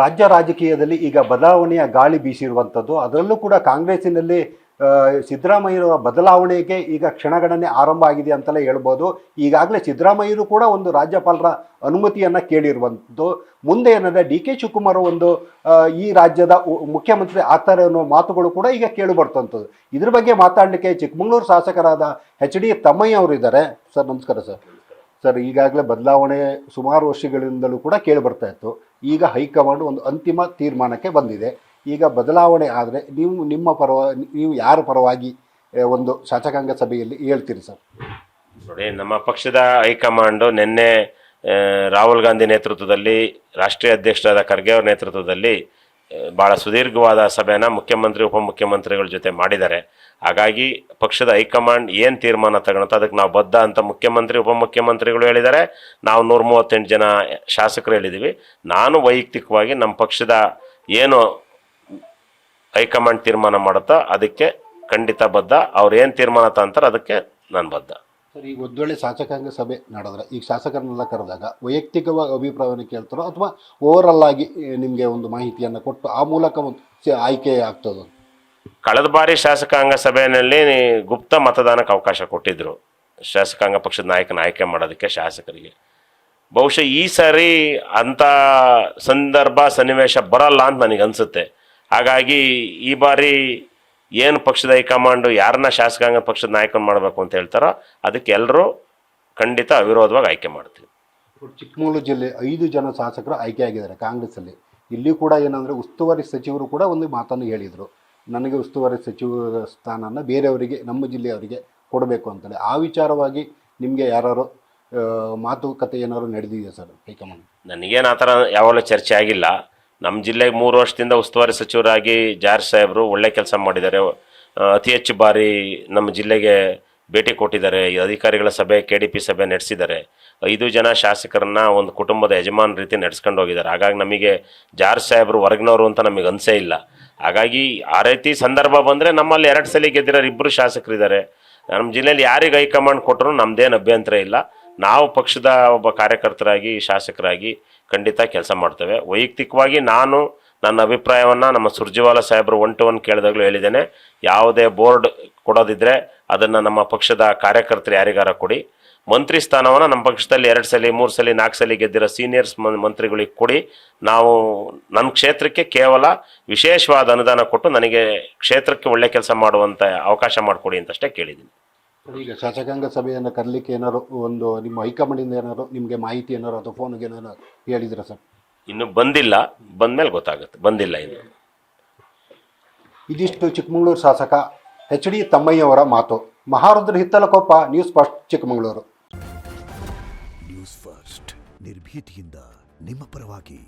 ರಾಜ್ಯ ರಾಜಕೀಯದಲ್ಲಿ ಈಗ ಬದಲಾವಣೆಯ ಗಾಳಿ ಬೀಸಿರುವಂಥದ್ದು, ಅದರಲ್ಲೂ ಕೂಡ ಕಾಂಗ್ರೆಸ್ಸಿನಲ್ಲಿ ಸಿದ್ದರಾಮಯ್ಯರ ಬದಲಾವಣೆಗೆ ಈಗ ಕ್ಷಣಗಣನೆ ಆರಂಭ ಆಗಿದೆ ಅಂತಲೇ ಹೇಳ್ಬೋದು. ಈಗಾಗಲೇ ಸಿದ್ದರಾಮಯ್ಯರು ಕೂಡ ಒಂದು ರಾಜ್ಯಪಾಲರ ಅನುಮತಿಯನ್ನು ಕೇಳಿರುವಂಥದ್ದು. ಮುಂದೆ ಏನಂದರೆ ಡಿ ಕೆ ಶಿವಕುಮಾರ್ ಒಂದು ಈ ರಾಜ್ಯದ ಮುಖ್ಯಮಂತ್ರಿ ಆಗ್ತಾರೆ ಅನ್ನೋ ಮಾತುಗಳು ಕೂಡ ಈಗ ಕೇಳಿ ಬರ್ತಂಥದ್ದು. ಇದ್ರ ಬಗ್ಗೆ ಮಾತಾಡಲಿಕ್ಕೆ ಚಿಕ್ಕಮಗಳೂರು ಶಾಸಕರಾದ ಎಚ್ ಡಿ ತಮ್ಮಯ್ಯ ಅವರು ಇದ್ದಾರೆ. ಸರ್ ನಮಸ್ಕಾರ ಸರ್. ಸರ್, ಈಗಾಗಲೇ ಬದಲಾವಣೆ ಸುಮಾರು ವರ್ಷಗಳಿಂದಲೂ ಕೂಡ ಕೇಳಿ ಬರ್ತಾ ಇತ್ತು. ಈಗ ಹೈಕಮಾಂಡ್ ಒಂದು ಅಂತಿಮ ತೀರ್ಮಾನಕ್ಕೆ ಬಂದಿದೆ. ಈಗ ಬದಲಾವಣೆ ಆದರೆ ನೀವು ಯಾರ ಪರವಾಗಿ ಒಂದು ಶಾಸಕಾಂಗ ಸಭೆಯಲ್ಲಿ ಹೇಳ್ತೀರಿ ಸರ್? ನೋಡಿ, ನಮ್ಮ ಪಕ್ಷದ ಹೈಕಮಾಂಡು ನಿನ್ನೆ ರಾಹುಲ್ ಗಾಂಧಿ ನೇತೃತ್ವದಲ್ಲಿ, ರಾಷ್ಟ್ರೀಯ ಅಧ್ಯಕ್ಷರಾದ ಖರ್ಗೆ ಅವರ ನೇತೃತ್ವದಲ್ಲಿ ಭಾಳ ಸುದೀರ್ಘವಾದ ಸಭೆಯನ್ನು ಮುಖ್ಯಮಂತ್ರಿ ಉಪಮುಖ್ಯಮಂತ್ರಿಗಳ ಜೊತೆ ಮಾಡಿದ್ದಾರೆ. ಹಾಗಾಗಿ ಪಕ್ಷದ ಹೈಕಮಾಂಡ್ ಏನು ತೀರ್ಮಾನ ತಗೊಳುತ್ತೋ ಅದಕ್ಕೆ ನಾವು ಬದ್ಧ ಅಂತ ಮುಖ್ಯಮಂತ್ರಿ ಉಪಮುಖ್ಯಮಂತ್ರಿಗಳು ಹೇಳಿದ್ದಾರೆ. ನಾವು 138 ಜನ ಶಾಸಕರು ಹೇಳಿದ್ದೀವಿ. ನಾನು ವೈಯಕ್ತಿಕವಾಗಿ ನಮ್ಮ ಪಕ್ಷದ ಏನು ಹೈಕಮಾಂಡ್ ತೀರ್ಮಾನ ಮಾಡುತ್ತೋ ಅದಕ್ಕೆ ಖಂಡಿತ ಬದ್ಧ. ಅವ್ರು ಏನು ತೀರ್ಮಾನ ತಗೊಂತಾರೆ ಅದಕ್ಕೆ ನಾನು ಬದ್ಧ. ಸರ್, ಈಗ ಒಂದು ವೇಳೆ ಶಾಸಕಾಂಗ ಸಭೆ ನಡೆದ್ರೆ, ಈಗ ಶಾಸಕರನ್ನೆಲ್ಲ ಕರೆದಾಗ ವೈಯಕ್ತಿಕವಾಗಿ ಅಭಿಪ್ರಾಯವನ್ನು ಕೇಳ್ತಾರೋ ಅಥವಾ ಓವರಲ್ ಆಗಿ ನಿಮಗೆ ಒಂದು ಮಾಹಿತಿಯನ್ನು ಕೊಟ್ಟು ಆ ಮೂಲಕ ಒಂದು ಆಯ್ಕೆ ಆಗ್ತದೆ? ಕಳೆದ ಬಾರಿ ಶಾಸಕಾಂಗ ಸಭೆಯಲ್ಲಿ ಗುಪ್ತ ಮತದಾನಕ್ಕೆ ಅವಕಾಶ ಕೊಟ್ಟಿದ್ದರು ಶಾಸಕಾಂಗ ಪಕ್ಷದ ನಾಯಕನ ಆಯ್ಕೆ ಮಾಡೋದಕ್ಕೆ ಶಾಸಕರಿಗೆ. ಬಹುಶಃ ಈ ಸಾರಿ ಅಂಥ ಸಂದರ್ಭ ಸನ್ನಿವೇಶ ಬರಲ್ಲ ಅಂತ ನನಗೆ ಅನಿಸುತ್ತೆ. ಹಾಗಾಗಿ ಈ ಬಾರಿ ಏನು ಪಕ್ಷದ ಹೈಕಮಾಂಡು ಯಾರನ್ನ ಶಾಸಕಾಂಗ ಪಕ್ಷದ ನಾಯಕನ ಮಾಡಬೇಕು ಅಂತ ಹೇಳ್ತಾರೋ ಅದಕ್ಕೆ ಎಲ್ಲರೂ ಖಂಡಿತ ಅವಿರೋಧವಾಗಿ ಆಯ್ಕೆ ಮಾಡ್ತೀವಿ. ಚಿಕ್ಕಮಗಳೂರು ಜಿಲ್ಲೆ 5 ಜನ ಶಾಸಕರು ಆಯ್ಕೆ ಆಗಿದ್ದಾರೆ ಕಾಂಗ್ರೆಸ್ಸಲ್ಲಿ. ಇಲ್ಲಿ ಕೂಡ ಏನಂದರೆ ಉಸ್ತುವಾರಿ ಸಚಿವರು ಕೂಡ ಒಂದು ಮಾತನ್ನು ಹೇಳಿದರು, ನನಗೆ ಉಸ್ತುವಾರಿ ಸಚಿವ ಸ್ಥಾನನ ಬೇರೆಯವರಿಗೆ, ನಮ್ಮ ಜಿಲ್ಲೆಯವರಿಗೆ ಕೊಡಬೇಕು ಅಂತೇಳಿ. ಆ ವಿಚಾರವಾಗಿ ನಿಮಗೆ ಯಾರು ಮಾತುಕತೆ ಏನಾದ್ರು ನಡೆದಿದೆ ಸರ್ ಹೈಕಮಾಂಡ್? ನನಗೇನು ಆ ಥರ ಯಾವಾಗಲೂ ಚರ್ಚೆ ಆಗಿಲ್ಲ. ನಮ್ಮ ಜಿಲ್ಲೆಗೆ 3 ವರ್ಷದಿಂದ ಉಸ್ತುವಾರಿ ಸಚಿವರಾಗಿ ಜಾರ್ಜ್ ಸಾಹೇಬರು ಒಳ್ಳೆ ಕೆಲಸ ಮಾಡಿದ್ದಾರೆ. ಅತಿ ಹೆಚ್ಚು ಬಾರಿ ನಮ್ಮ ಜಿಲ್ಲೆಗೆ ಭೇಟಿ ಕೊಟ್ಟಿದ್ದಾರೆ. ಅಧಿಕಾರಿಗಳ ಸಭೆ, KDP ಸಭೆ ನಡೆಸಿದ್ದಾರೆ. 5 ಜನ ಶಾಸಕರನ್ನ ಒಂದು ಕುಟುಂಬದ ಯಜಮಾನ ರೀತಿ ನಡೆಸ್ಕೊಂಡು ಹೋಗಿದ್ದಾರೆ. ಹಾಗಾಗಿ ನಮಗೆ ಜಾರ್ಜ್ ಸಾಹೇಬರು ಹೊರಗಿನವರು ಅಂತ ನಮಗೆ ಅನಿಸೇ ಇಲ್ಲ. ಹಾಗಾಗಿ ಆ ರೀತಿ ಸಂದರ್ಭ ಬಂದರೆ ನಮ್ಮಲ್ಲಿ 2 ಸಲ ಗೆದ್ದಿರೋರು 2 ಶಾಸಕರಿದ್ದಾರೆ. ನಮ್ಮ ಜಿಲ್ಲೆಯಲ್ಲಿ ಯಾರಿಗೆ ಹೈಕಮಾಂಡ್ ಕೊಟ್ಟರು ನಮ್ಮದೇನು ಅಭ್ಯಂತರ ಇಲ್ಲ. ನಾವು ಪಕ್ಷದ ಒಬ್ಬ ಕಾರ್ಯಕರ್ತರಾಗಿ, ಶಾಸಕರಾಗಿ ಖಂಡಿತ ಕೆಲಸ ಮಾಡ್ತೇವೆ. ವೈಯಕ್ತಿಕವಾಗಿ ನಾನು ನನ್ನ ಅಭಿಪ್ರಾಯವನ್ನು ನಮ್ಮ ಸುರ್ಜೇವಾಲಾ ಸಾಹೇಬರು 1 to 1 ಕೇಳಿದಾಗಲೂ ಹೇಳಿದ್ದೇನೆ, ಯಾವುದೇ ಬೋರ್ಡ್ ಕೊಡೋದಿದ್ದರೆ ಅದನ್ನು ನಮ್ಮ ಪಕ್ಷದ ಕಾರ್ಯಕರ್ತರು ಯಾರಿಗಾರ ಕೊಡಿ. ಮಂತ್ರಿ ಸ್ಥಾನವನ್ನು ನಮ್ಮ ಪಕ್ಷದಲ್ಲಿ 2 ಸಲ 3 ಸಲ 4 ಸಲ ಗೆದ್ದಿರೋ ಸೀನಿಯರ್ಸ್ ಮಂತ್ರಿಗಳಿಗೆ ಕೊಡಿ. ನಾವು ನನ್ನ ಕ್ಷೇತ್ರಕ್ಕೆ ಕೇವಲ ವಿಶೇಷವಾದ ಅನುದಾನ ಕೊಟ್ಟು ನನಗೆ ಕ್ಷೇತ್ರಕ್ಕೆ ಒಳ್ಳೆ ಕೆಲಸ ಮಾಡುವಂಥ ಅವಕಾಶ ಮಾಡಿಕೊಡಿ ಅಂತಷ್ಟೇ ಕೇಳಿದ್ದೀನಿ. ಈಗ ಶಾಸಕಾಂಗ ಸಭೆಯನ್ನು ಕರಲಿಕ್ಕೆ ಏನಾದ್ರು ಒಂದು ನಿಮ್ಮ ಹೈಕಮಾಂಡಿಂದ ಏನಾದ್ರು ನಿಮಗೆ ಮಾಹಿತಿ ಏನಾರು ಅಥವಾ ಫೋನ್ಗೆ ಏನಾರು ಹೇಳಿದ್ರೆ ಸರ್? ಇನ್ನು ಬಂದಿಲ್ಲ, ಬಂದಮೇಲೆ ಗೊತ್ತಾಗುತ್ತೆ. ಬಂದಿಲ್ಲ ಇನ್ನು. ಇದಿಷ್ಟು ಚಿಕ್ಕಮಗಳೂರು ಶಾಸಕ ಎಚ್ ಡಿ ತಮ್ಮಯ್ಯವರ ಮಾತು. Maharudra Hittalakoppa, news first Chikkamagaluru. News first ನಿರ್ಭೀತಿಯಿಂದ ನಿಮ್ಮ ಪರವಾಗಿ.